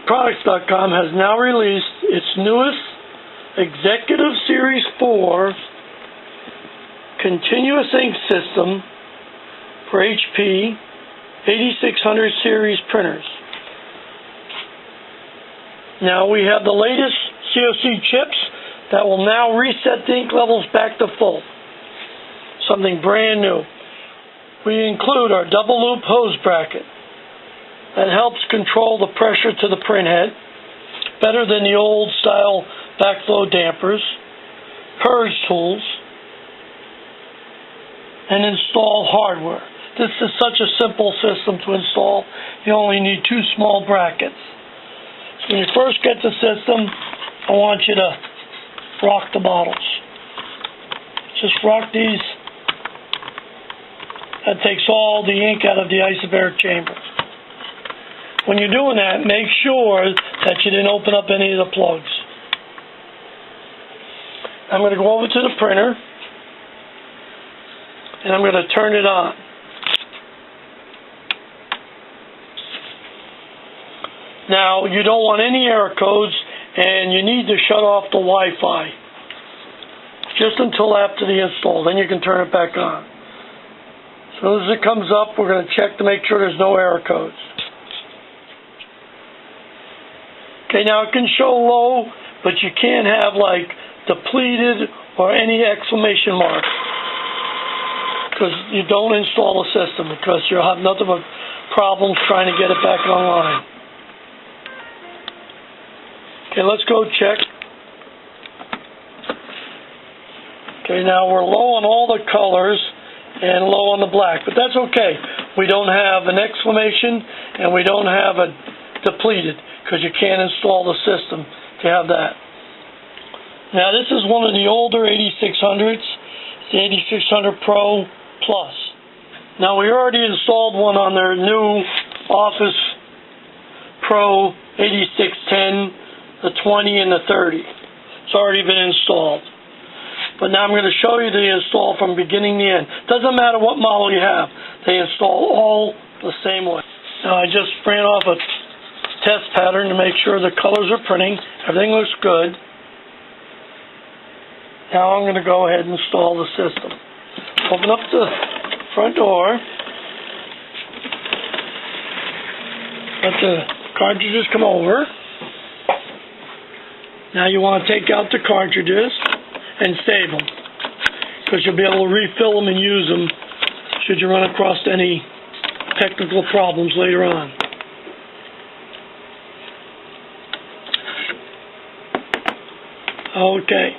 encapsulate.com has now released its newest Executive Series 4 continuous ink system for HP 8600 series printers. Now we have the latest COC chips that will now reset the ink levels back to full. Something brand new. We include our double loop hose bracket that helps control the pressure to the print head better than the old style backflow dampers, purge tools, and install hardware. This is such a simple system to install. You only need 2 small brackets. So when you first get the system, I want you to rock the bottles. Just rock these. That takes all the ink out of the isobaric chamber. When you're doing that, make sure that you didn't open up any of the plugs. I'm going to go over to the printer and I'm going to turn it on. Now, you don't want any error codes, and you need to shut off the Wi-Fi just until after the install. Then you can turn it back on. As soon as it comes up, we're going to check to make sure there's no error codes. Okay, now it can show low, but you can't have like depleted or any exclamation mark, because you don't install the system, because you'll have nothing but problems trying to get it back online. Okay, let's go check. Okay, now we're low on all the colors and low on the black, but that's okay. We don't have an exclamation and we don't have a depleted, because you can't install the system to have that. Now this is one of the older 8600s, the 8600 Pro Plus. Now we already installed one on their new Office Pro 8610, the 20 and the 30. It's already been installed. But now I'm going to show you the install from beginning to end. Doesn't matter what model you have. They install all the same way. Now I just ran off a test pattern to make sure the colors are printing. Everything looks good. Now I'm going to go ahead and install the system. Open up the front door. Let the cartridges come over. Now you want to take out the cartridges and save them, because you'll be able to refill them and use them should you run across any technical problems later on. Okay,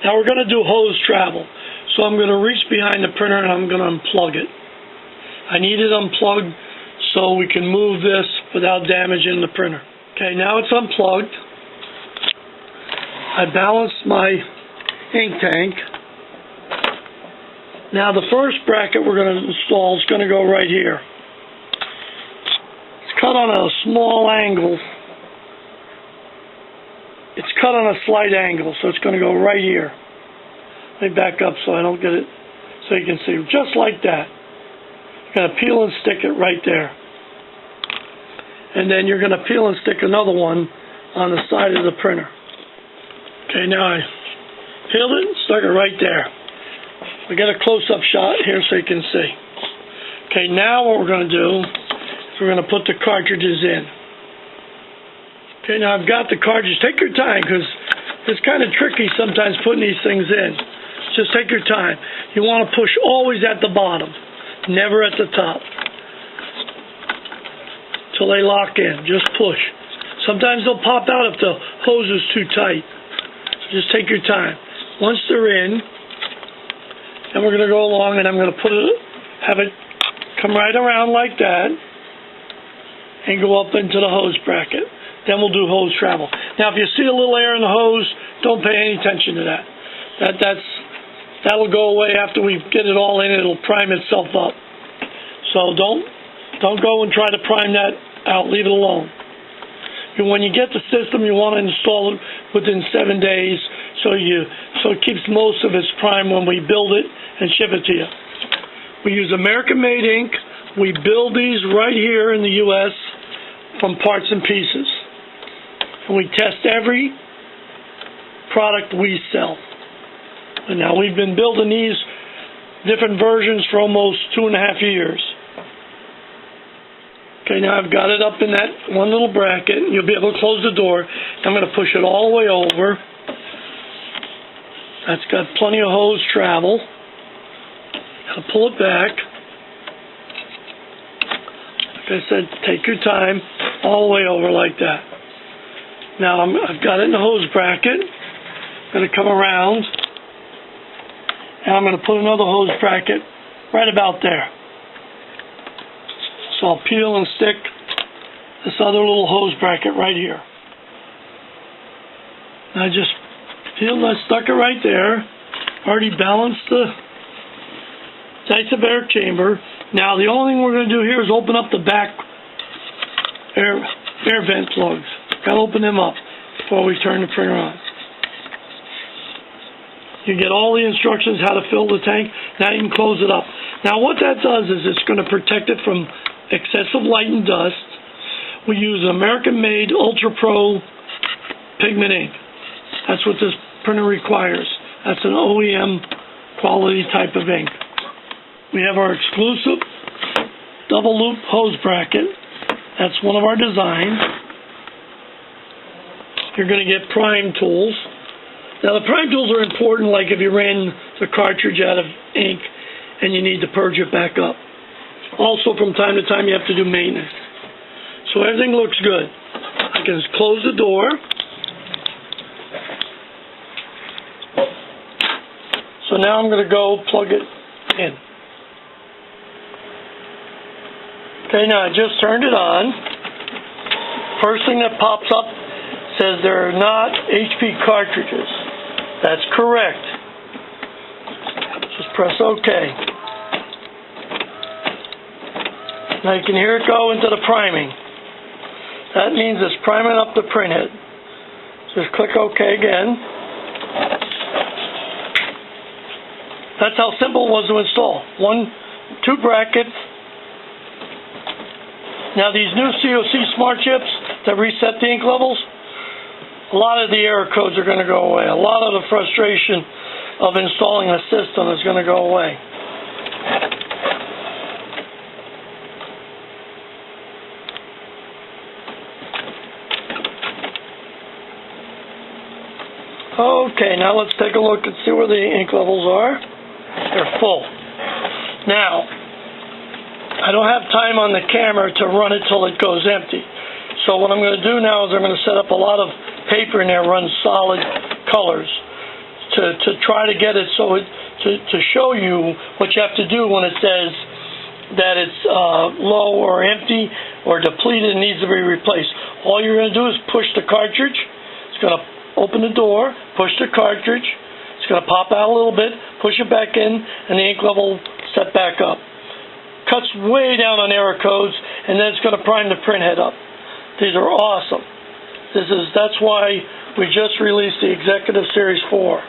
now we're going to do hose travel. So I'm going to reach behind the printer and I'm going to unplug it. I need it unplugged so we can move this without damaging the printer. Okay, now it's unplugged. I balanced my ink tank. Now the first bracket we're going to install is going to go right here. It's cut on a small angle. It's cut on a slight angle, so it's going to go right here. Let me back up so I don't get it, so you can see. Just like that. You're going to peel and stick it right there. And then you're going to peel and stick another one on the side of the printer. Okay, now I peeled it and stuck it right there. We get a close-up shot here so you can see. Okay, now what we're going to do is we're going to put the cartridges in. Okay, now I've got the cartridge. Take your time, because it's kind of tricky sometimes putting these things in. Just take your time. You want to push always at the bottom, never at the top, till they lock in. Just push. Sometimes they'll pop out if the hose is too tight. Just take your time. Once they're in, then we're going to go along and I'm going to have it come right around like that and go up into the hose bracket. Then we'll do hose travel. Now if you see a little air in the hose, don't pay any attention to that. That'll go away after we get it all in. It'll prime itself up. So don't go and try to prime that out. Leave it alone. And when you get the system, you want to install it within 7 days, so it keeps most of its prime when we build it and ship it to you. We use American-made ink. We build these right here in the U.S. from parts and pieces. and we test every product we sell. And now we've been building these different versions for almost 2.5 years. Okay, now I've got it up in that one little bracket. You'll be able to close the door. I'm going to push it all the way over. That's got plenty of hose travel. I'll pull it back. Like I said, take your time, all the way over like that. Now I've got it in the hose bracket. I'm going to come around, and I'm going to put another hose bracket right about there. So I'll peel and stick this other little hose bracket right here. And I just peeled and stuck it right there. Already balanced the isobaric chamber. Now the only thing we're going to do here is open up the back air vent plugs. Got to open them up before we turn the printer on. You get all the instructions how to fill the tank. Now you can close it up. Now what that does is it's going to protect it from excessive light and dust. We use American-made Ultra Pro pigment ink. That's what this printer requires. That's an OEM quality type of ink. We have our exclusive double loop hose bracket. That's one of our designs. You're going to get prime tools. Now the prime tools are important, like if you ran the cartridge out of ink and you need to purge it back up. Also, from time to time, you have to do maintenance. So everything looks good. I can just close the door. So now I'm going to go plug it in. Okay, now I just turned it on. First thing that pops up says they're not HP cartridges. That's correct. Just press OK. Now you can hear it go into the priming. That means it's priming up the printhead. Just click OK again. That's how simple it was to install. 2 brackets. Now these new COC Smart Chips that reset the ink levels, a lot of the error codes are going to go away. A lot of the frustration of installing a system is going to go away. Okay, now let's take a look and see where the ink levels are. They're full. Now, I don't have time on the camera to run it till it goes empty. So what I'm going to do now is I'm going to set up a lot of paper in there, run solid colors to try to get it so to show you what you have to do when it says that it's low or empty or depleted and needs to be replaced. All you're going to do is push the cartridge. It's going to open the door, push the cartridge. It's going to pop out a little bit, push it back in, and the ink level set back up. Cuts way down on error codes, and then it's going to prime the printhead up. These are awesome. That's why we just released the Executive Series 4.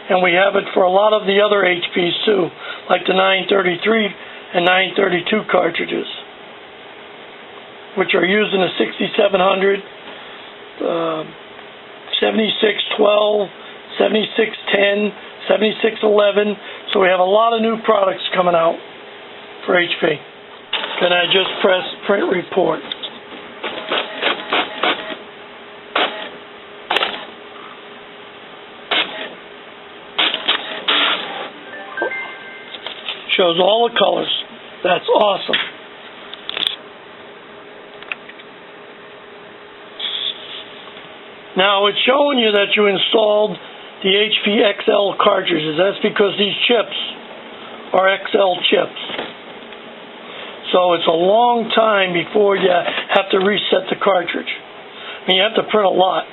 And we have it for a lot of the other HPs too, like the 933 and 932 cartridges, which are used in the 6700, 7612, 7610, 7611. So we have a lot of new products coming out for HP. Then I just press print report. Shows all the colors. That's awesome. Now it's showing you that you installed the HP XL cartridges. That's because these chips are XL chips. So it's a long time before you have to reset the cartridge. I mean, you have to print a lot.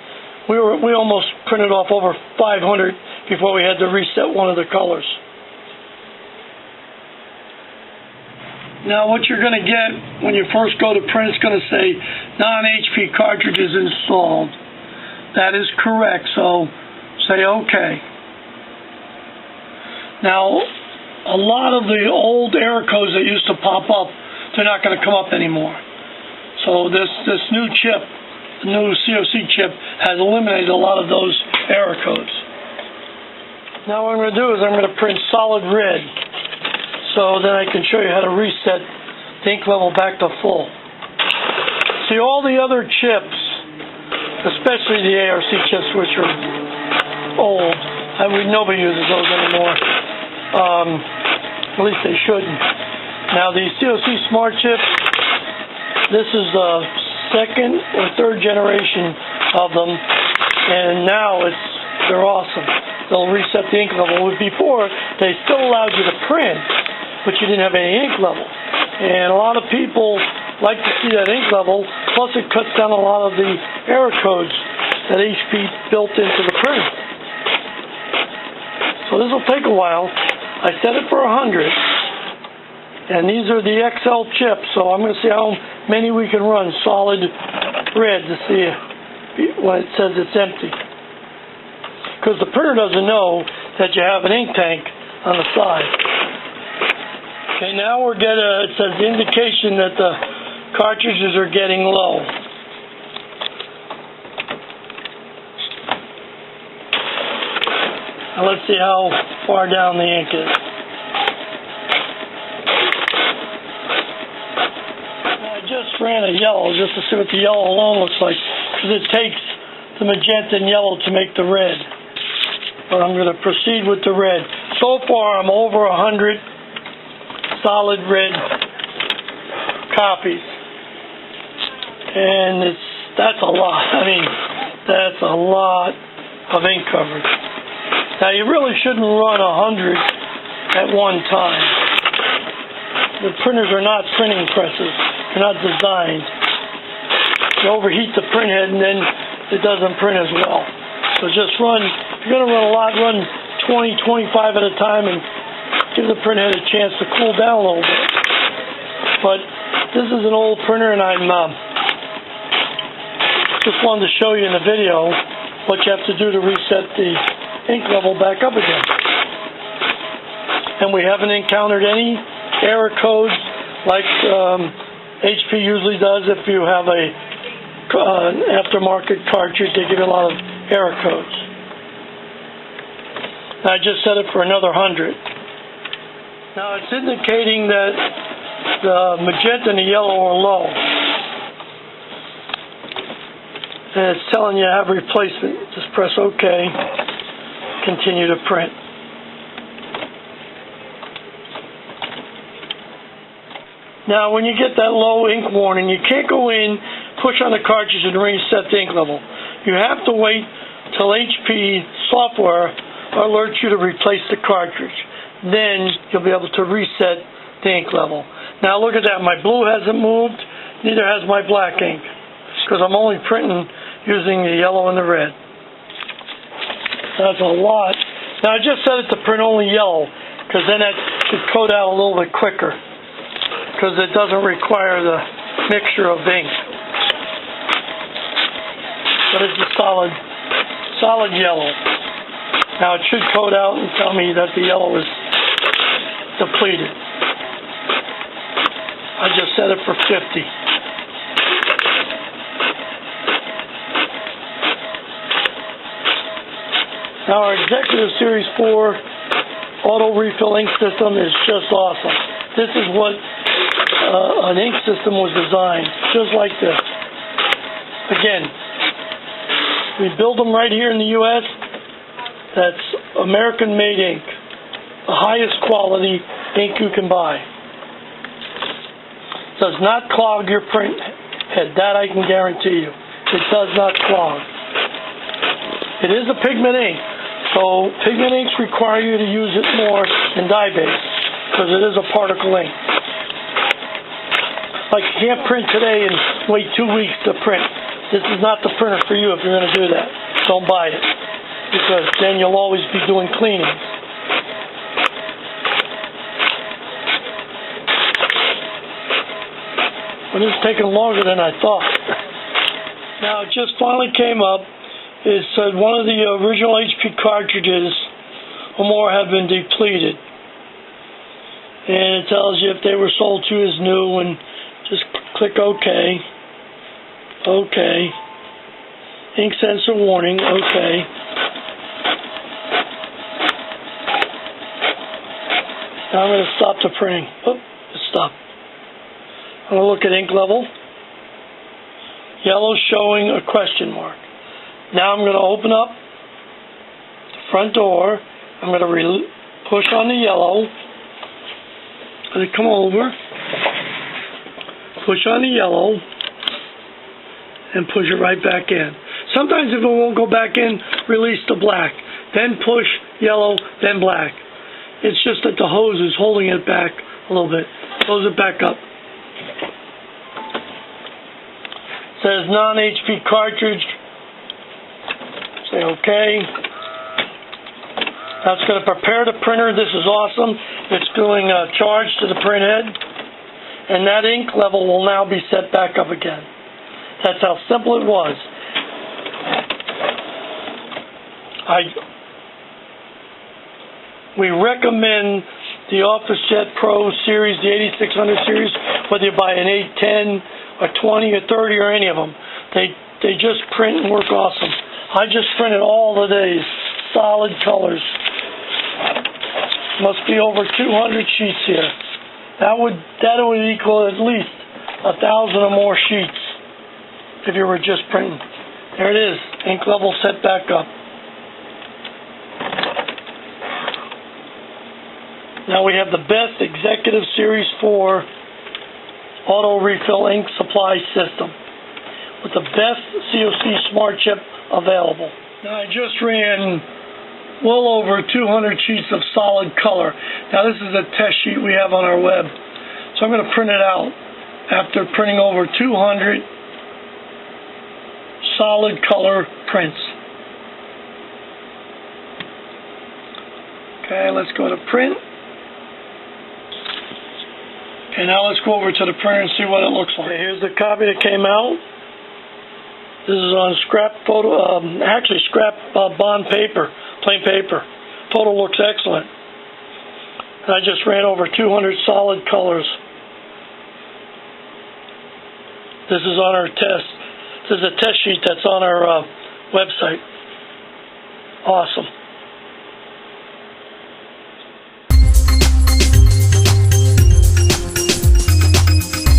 We almost printed off over 500 before we had to reset one of the colors. Now what you're going to get when you first go to print, it's going to say non-HP cartridges installed. That is correct, so say OK. Now, a lot of the old error codes that used to pop up, they're not going to come up anymore. So this new chip the new COC chip has eliminated a lot of those error codes. Now what I'm going to do is I'm going to print solid red, so then I can show you how to reset the ink level back to full. See, all the other chips, especially the ARC chips, which are old, nobody uses those anymore. At least they shouldn't. Now the COC Smart Chips, this is the second or third generation of them, and now they're awesome. They'll reset the ink level. Before, they still allowed you to print, but you didn't have any ink level. And a lot of people like to see that ink level, plus it cuts down a lot of the error codes that HP built into the printer. So this will take a while. I set it for 100, and these are the XL chips, so I'm going to see how many we can run solid red to see when it says it's empty. Because the printer doesn't know that you have an ink tank on the side. Okay, now it says the indication that the cartridges are getting low. Now let's see how far down the ink is. Now I just ran a yellow just to see what the yellow alone looks like, because it takes the magenta and yellow to make the red. But I'm going to proceed with the red. So far I'm over 100 solid red copies. And that's a lot. I mean, that's a lot of ink coverage. Now you really shouldn't run 100 at one time. The printers are not printing presses. They're not designed. You overheat the print head and then it doesn't print as well. So just run, if you're going to run a lot, run 20, 25 at a time and give the print head a chance to cool down a little bit. But this is an old printer, and I'm just wanted to show you in the video what you have to do to reset the ink level back up again. And we haven't encountered any error codes like HP usually does. If you have an aftermarket cartridge, they give you a lot of error codes. I just set it for another 100. Now it's indicating that the magenta and the yellow are low. And it's telling you I have replacement. Just press OK. Continue to print. Now when you get that low ink warning, you can't go in, push on the cartridge and reset the ink level. You have to wait till HP software alerts you to replace the cartridge. Then you'll be able to reset the ink level. Now look at that, my blue hasn't moved, neither has my black ink, because I'm only printing using the yellow and the red. That's a lot. Now I just set it to print only yellow, because then that should code out a little bit quicker, because it doesn't require the mixture of ink. But it's a solid yellow. Now it should code out and tell me that the yellow is depleted. I just set it for 50. Now our Executive Series 4 auto refill ink system is just awesome. This is what an ink system was designed, just like this. Again, we build them right here in the U.S. That's American-made ink, the highest quality ink you can buy. Does not clog your print head. That I can guarantee you. It does not clog. It is a pigment ink, so pigment inks require you to use it more than dye-based, because it is a particle ink. Like you can't print today and wait 2 weeks to print. This is not the printer for you if you're going to do that. Don't buy it, because then you'll always be doing cleaning. But it's taking longer than I thought. Now it just finally came up. It said one of the original HP cartridges or more have been depleted. And it tells you if they were sold to you as new, and just click OK. OK. ink sensor warning, okay. Now I'm going to stop the printing. Oh, stop. I'm going to look at ink level. Yellow showing a question mark. Now I'm going to open up the front door. I'm going to push on the yellow. I'm going to come over, push on the yellow, and push it right back in. Sometimes if it won't go back in, release the black. Then push yellow, then black. It's just that the hose is holding it back a little bit. Close it back up. It says non-HP cartridge. Say OK. That's going to prepare the printer. This is awesome. It's doing a charge to the print head. And that ink level will now be set back up again. That's how simple it was. We recommend the Officejet Pro series, the 8600 series, whether you buy an 8, 10, or 20, or 30, or any of them. They just print and work awesome. I just printed all the days, solid colors. Must be over 200 sheets here. That would equal at least 1,000 or more sheets if you were just printing. There it is, ink level set back up. Now we have the best Executive Series 4 auto refill ink supply system with the best COC Smart Chip available. Now I just ran well over 200 sheets of solid color. Now this is a test sheet we have on our web. So I'm going to print it out after printing over 200 solid color prints. Okay, let's go to print. Okay, now let's go over to the printer and see what it looks like. Okay, here's the copy that came out. This is on scrap bond paper, plain paper. Photo looks excellent. And I just ran over 200 solid colors. This is on our test. This is a test sheet that's on our website. Awesome.